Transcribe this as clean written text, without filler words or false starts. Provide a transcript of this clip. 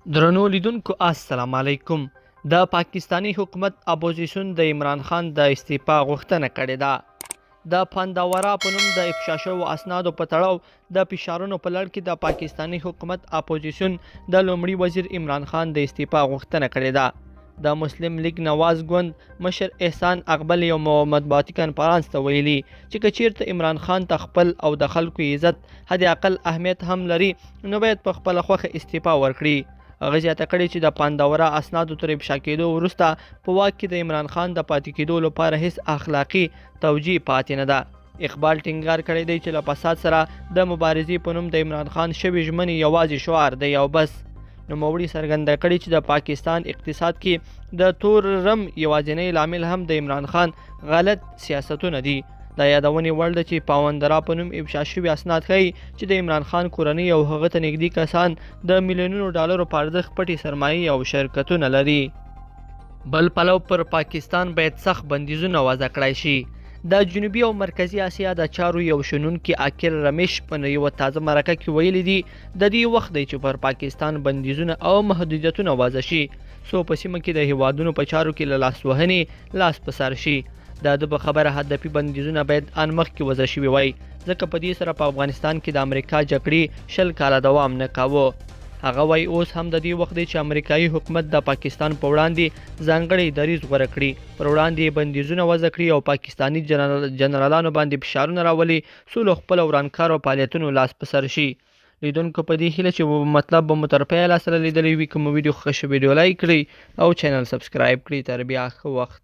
درنو لیدونکو السلام علیکم. د پاکستانی حکومت اپوزیشن د عمران خان د استعفا غوښتنه کړې ده. د پانداورا په نوم د افشا شوو اسنادو په تړاو د فشارونو په لړ کې د پاکستانی حکومت اپوزیشن د لومړي وزیر عمران خان د استعفا غوښتنه کړې ده. د مسلم لیگ نواز ګوند مشر احسان اقبال یو مطبوعاتي کنفرانس ته ویلي چې که چیرته عمران خان ته خپل او د خلکو عزت حد اقل اهمیت هم لري نو باید په خپله خوښه استعفا ورکړي. هغه زیاته کړې چې د پانداورا اسنادو تر افشا کېدو وروسته په واک کې د عمران خان د پاتې کېدو لپاره هیڅ اخلاقي توجیه پاتې نه ده. اقبال ټینګار کړی دی چې له فساد سره د مبارزې په نوم د عمران خان شوې ژمنې یوازې شعار دی او بس. نوموړي څرګنده کړې چې د پاکستان اقتصاد کې د تور رم یوازینی لامل هم د عمران خان غلط سیاستونه دي. دا یادونې وړ ده چې پاوندرا په نوم افشا شوي اسناد ښیي چې د عمران خان کورنۍ او هغه ته نږدې کسان د میلیونونو ډالرو په ارزښت پټې سرمایې او شرکتونه لري. بل پلو پر پاکستان باید سخت بندیزونه وضع کړای شي. د جنوبي او مرکزی اسیا د چارو یو شنونکي عاقل رمیش په یوه تازه مرکه کې ویلي دي د دې وخت دی چې پر پاکستان بندیزونه او محدودیتونه وضع شي څو په سیمه کې د هیوادونو په چارو کې له لاسوهنې لاس په سر شي. د ده په خبره هدفي بندیزونه باید ان مخکې وضع شوي وای ځکه په دې سره په افغانستان کې د امریکا جګړې 20 کاله دوام نه کاوه. هغه وای اوس هم د دې وخت دی چې امریکایي حکومت د پاکستان په وړاندې ځانګړی دریځ غوره کړي پر وړاندې بندیزونه وضع کړي او پاکستانی جنرالانو باندې فشارونه راولي څو له خپلو ورانکارو فعالیتونو لاس په سر شي. لیدونکو په دې هیله چې مطلب به مو تر پایه سره لیدلی وي. که مو ویډیو خوښ شوی ویډیو لایک کړئ او چینل سبسکرایب کړئ. تر بیا ښه وخت.